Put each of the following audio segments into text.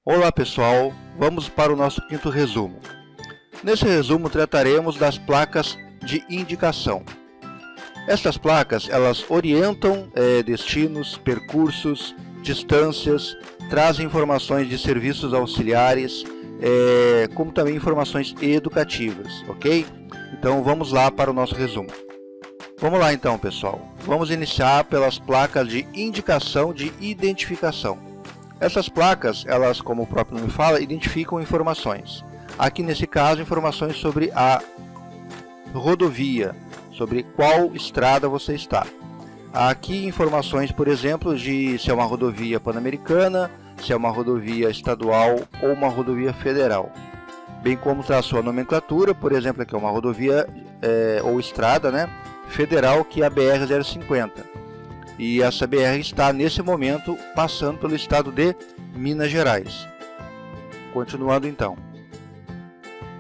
Olá pessoal, vamos para o nosso quinto resumo. Nesse resumo trataremos das placas de indicação. Estas placas elas orientam destinos, percursos, distâncias, trazem informações de serviços auxiliares, como também informações educativas, ok? Então vamos lá para o nosso resumo. Vamos lá então pessoal, vamos iniciar pelas placas de indicação de identificação. Essas placas, elas, como o próprio nome fala, identificam informações. Aqui nesse caso, informações sobre a rodovia, sobre qual estrada você está. Aqui informações, por exemplo, de se é uma rodovia pan-americana, se é uma rodovia estadual ou uma rodovia federal. Bem como traz sua nomenclatura, por exemplo, aqui é uma rodovia ou estrada, né, federal, que é a BR-050. E essa BR está, nesse momento, passando pelo estado de Minas Gerais. Continuando então.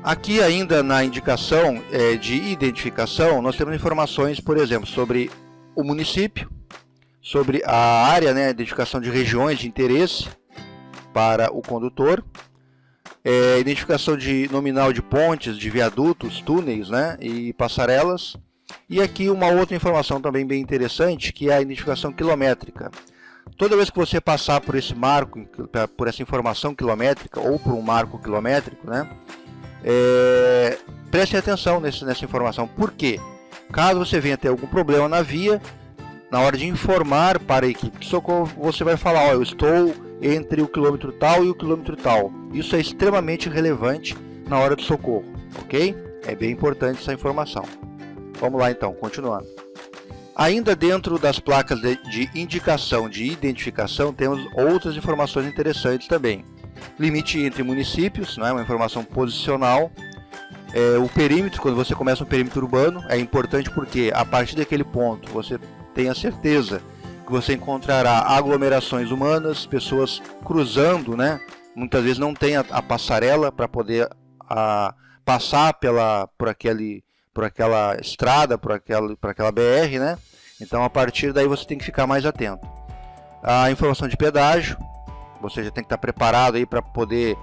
Aqui ainda na indicação de identificação, nós temos informações, por exemplo, sobre o município, sobre a área, né, identificação de regiões de interesse para o condutor, identificação de nominal de pontes, de viadutos, túneis, né, e passarelas. E aqui uma outra informação também bem interessante, que é a identificação quilométrica. Toda vez que você passar por esse marco, por essa informação quilométrica, ou por um marco quilométrico, né, preste atenção nessa informação. Por quê? Caso você venha ter algum problema na via, na hora de informar para a equipe de socorro, você vai falar, eu estou entre o quilômetro tal e o quilômetro tal. Isso é extremamente relevante na hora do socorro, ok? É bem importante essa informação. Vamos lá então, continuando. Ainda dentro das placas de indicação de identificação, temos outras informações interessantes também. Limite entre municípios, né, uma informação posicional. O perímetro, quando você começa um perímetro urbano, é importante porque a partir daquele ponto você tem a certeza que você encontrará aglomerações humanas, pessoas cruzando, né? Muitas vezes não tem a passarela para poder passar por aquela estrada, por aquela BR, né? Então, a partir daí você tem que ficar mais atento. A informação de pedágio, você já tem que estar preparado aí para poder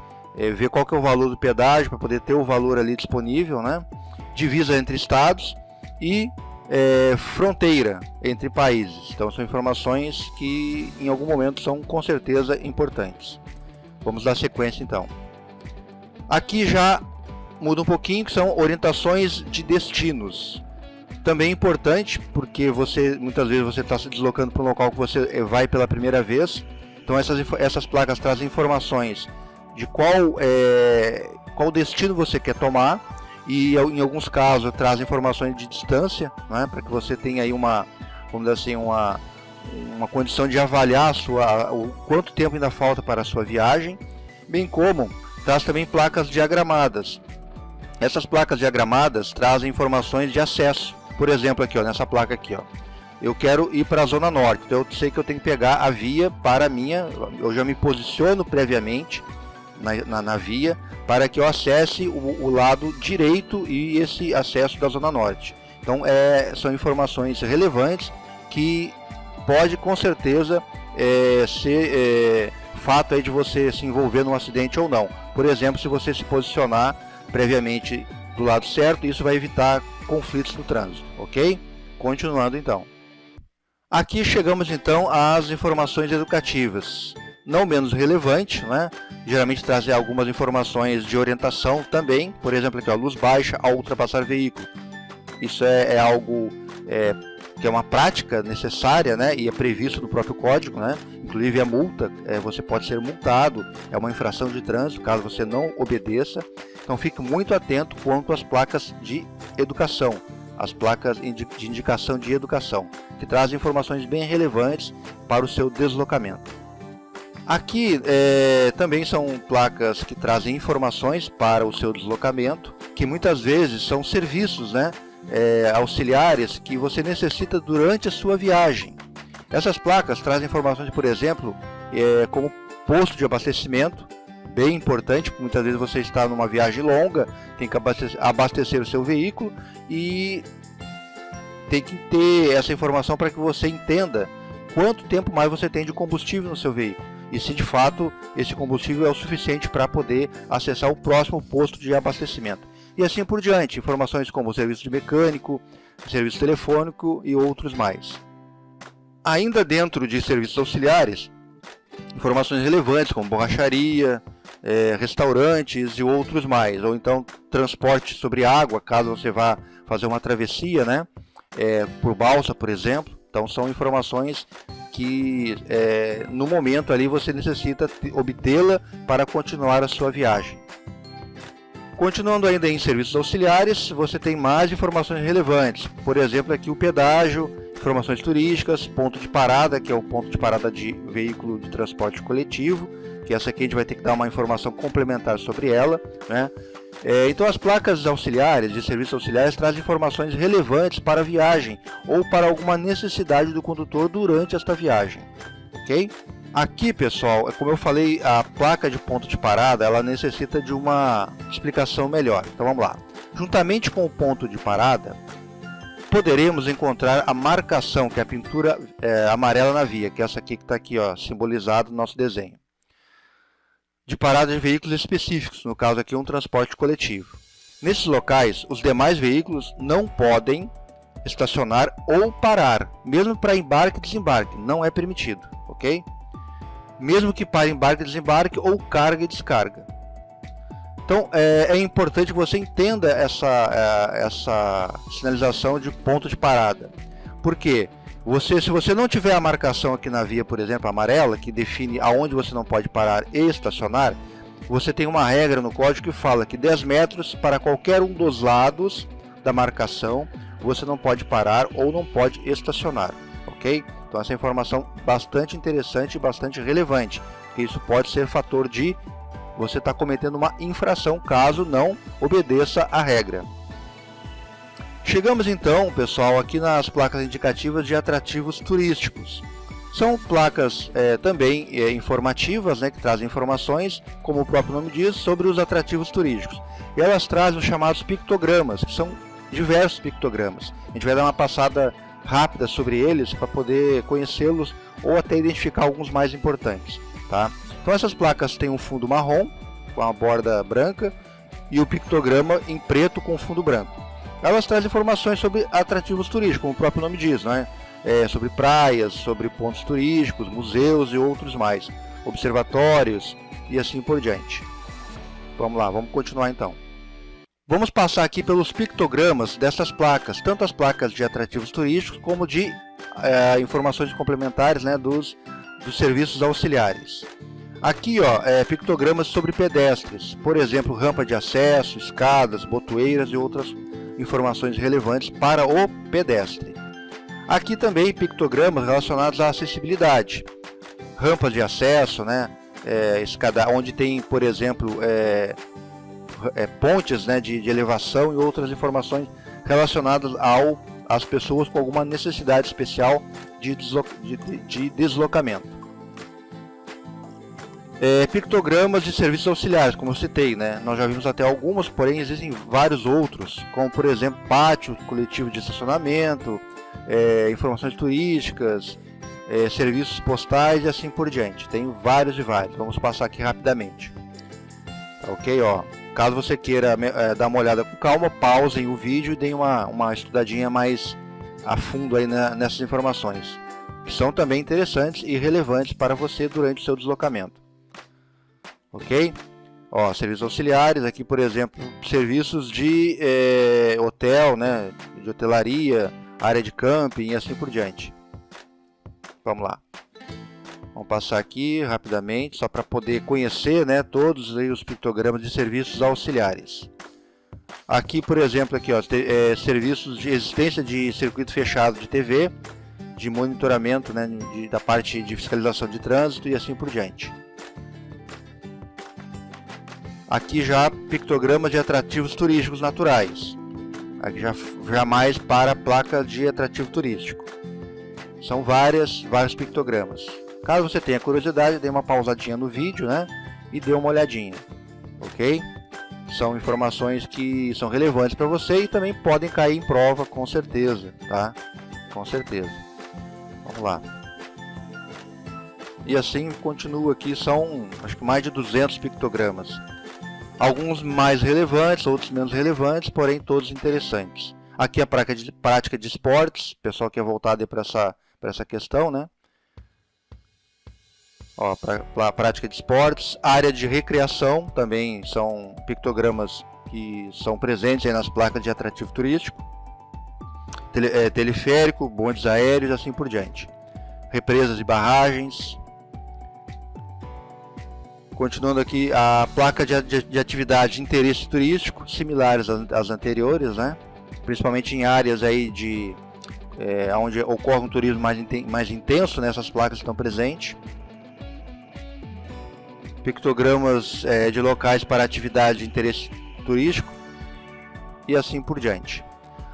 ver qual que é o valor do pedágio, para poder ter o valor ali disponível, né? Divisa entre estados e fronteira entre países. Então, são informações que em algum momento são com certeza importantes. Vamos dar sequência então. Aqui já muda um pouquinho, que são orientações de destinos. Também é importante, porque muitas vezes você está se deslocando para um local que você vai pela primeira vez. Então essas placas trazem informações de qual destino você quer tomar. E em alguns casos trazem informações de distância, né, para que você tenha aí vamos dizer assim, uma condição de avaliar o quanto tempo ainda falta para a sua viagem. Bem como traz também placas diagramadas. Essas placas diagramadas trazem informações de acesso. Por exemplo, aqui, ó, nessa placa aqui, ó, eu quero ir para a Zona Norte, então eu sei que eu tenho que pegar a via para eu já me posiciono previamente na via para que eu acesse o lado direito e esse acesso da Zona Norte. Então, são informações relevantes que pode com certeza ser fato aí de você se envolver num acidente ou não. Por exemplo, se você se posicionar previamente do lado certo, isso vai evitar conflitos no trânsito, ok? Continuando então. Aqui chegamos então às informações educativas. Não menos relevante, né? Geralmente trazem algumas informações de orientação também. Por exemplo, aqui, ó, luz baixa ao ultrapassar veículo. Isso é algo que é uma prática necessária, né? E é previsto no próprio código, né? Inclusive a multa, você pode ser multado, é uma infração de trânsito caso você não obedeça. Então fique muito atento quanto às placas de educação, as placas de indicação de educação, que trazem informações bem relevantes para o seu deslocamento. Aqui também são placas que trazem informações para o seu deslocamento, que muitas vezes são serviços, né, auxiliares que você necessita durante a sua viagem. Essas placas trazem informações, por exemplo, como posto de abastecimento, bem importante, porque muitas vezes você está numa viagem longa, tem que abastecer o seu veículo e tem que ter essa informação para que você entenda quanto tempo mais você tem de combustível no seu veículo. e se de fato esse combustível é o suficiente para poder acessar o próximo posto de abastecimento. E assim por diante, informações como o serviço de mecânico, serviço telefônico e outros mais. Ainda dentro de serviços auxiliares, informações relevantes como borracharia, restaurantes e outros mais, ou então transporte sobre água, caso você vá fazer uma travessia, né, por balsa, por exemplo. Então são informações que no momento ali você necessita obtê-la para continuar a sua viagem. Continuando ainda em serviços auxiliares, você tem mais informações relevantes, por exemplo aqui o pedágio, informações turísticas, ponto de parada, que é o ponto de parada de veículo de transporte coletivo, que essa aqui a gente vai ter que dar uma informação complementar sobre ela, né? Então as placas auxiliares, de serviços auxiliares, trazem informações relevantes para a viagem ou para alguma necessidade do condutor durante esta viagem, ok? Aqui, pessoal, como eu falei, a placa de ponto de parada, ela necessita de uma explicação melhor. Então vamos lá. Juntamente com o ponto de parada, poderemos encontrar a marcação, que é a pintura amarela na via, que é essa aqui que está aqui, ó, simbolizado no nosso desenho, de parada de veículos específicos, no caso aqui um transporte coletivo. Nesses locais, os demais veículos não podem estacionar ou parar, mesmo para embarque e desembarque, não é permitido, ok? Mesmo que para embarque e desembarque ou carga e descarga. Então é importante que você entenda essa sinalização de ponto de parada. Por quê? Se você não tiver a marcação aqui na via, por exemplo, amarela, que define aonde você não pode parar e estacionar, você tem uma regra no código que fala que 10 metros para qualquer um dos lados da marcação, você não pode parar ou não pode estacionar, ok? Então essa informação bastante interessante e bastante relevante, porque isso pode ser fator de você estar cometendo uma infração caso não obedeça a regra. Chegamos então, pessoal, aqui nas placas indicativas de atrativos turísticos. São placas também informativas, né, que trazem informações, como o próprio nome diz, sobre os atrativos turísticos. E elas trazem os chamados pictogramas, que são diversos pictogramas. A gente vai dar uma passada rápida sobre eles para poder conhecê-los ou até identificar alguns mais importantes, tá? Então essas placas têm um fundo marrom com a borda branca e o pictograma em preto com fundo branco. Elas trazem informações sobre atrativos turísticos, como o próprio nome diz, né? Sobre praias, sobre pontos turísticos, museus e outros mais, observatórios e assim por diante. Vamos lá, vamos continuar então. Vamos passar aqui pelos pictogramas dessas placas, tanto as placas de atrativos turísticos como de informações complementares, né, dos serviços auxiliares. Aqui, ó, pictogramas sobre pedestres, por exemplo, rampa de acesso, escadas, botoeiras e outras informações relevantes para o pedestre. Aqui também pictogramas relacionados à acessibilidade, rampas de acesso, né, escada, onde tem, por exemplo, pontes, né, de elevação e outras informações relacionadas às pessoas com alguma necessidade especial de deslocamento. Pictogramas de serviços auxiliares, como eu citei, né? Nós já vimos até algumas, porém existem vários outros, como por exemplo pátio coletivo de estacionamento, informações turísticas, serviços postais e assim por diante. Tem vários e vários, vamos passar aqui rapidamente. Ok, ó. Caso você queira dar uma olhada com calma, pausem o vídeo e deem uma estudadinha mais a fundo aí nessas informações, que são também interessantes e relevantes para você durante o seu deslocamento. Ok? Ó, serviços auxiliares, aqui por exemplo, serviços de hotel, né, de hotelaria, área de camping e assim por diante. Vamos lá. Vamos passar aqui rapidamente, só para poder conhecer, né, todos aí os pictogramas de serviços auxiliares. Aqui, por exemplo, aqui, ó, serviços de existência de circuito fechado de TV, de monitoramento, né, da parte de fiscalização de trânsito e assim por diante. Aqui já pictogramas de atrativos turísticos naturais. Aqui já mais para a placa de atrativo turístico. São vários pictogramas. Caso você tenha curiosidade, dê uma pausadinha no vídeo, né, e dê uma olhadinha, ok? São informações que são relevantes para você e também podem cair em prova, com certeza, tá? Com certeza. Vamos lá. E assim continua aqui, são acho que mais de 200 pictogramas. Alguns mais relevantes, outros menos relevantes, porém todos interessantes. Aqui a prática de esportes, pessoal que é voltado para essa questão, né? Ó, para a prática de esportes, área de recreação, também são pictogramas que são presentes aí nas placas de atrativo turístico. Teleférico, bondes aéreos e assim por diante. Represas e barragens. Continuando aqui, a placa de atividade de interesse turístico, similares às anteriores, né? Principalmente em áreas aí onde ocorre um turismo mais intenso, né? Essas placas estão presentes. Pictogramas de locais para atividade de interesse turístico e assim por diante.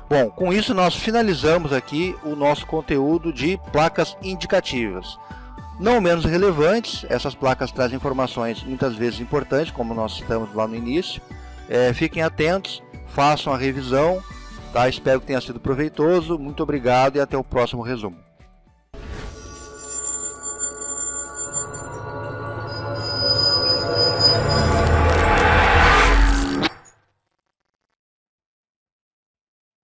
Bom, com isso nós finalizamos aqui o nosso conteúdo de placas indicativas. Não menos relevantes, essas placas trazem informações muitas vezes importantes, como nós citamos lá no início. Fiquem atentos, façam a revisão, tá? Espero que tenha sido proveitoso. Muito obrigado e até o próximo resumo.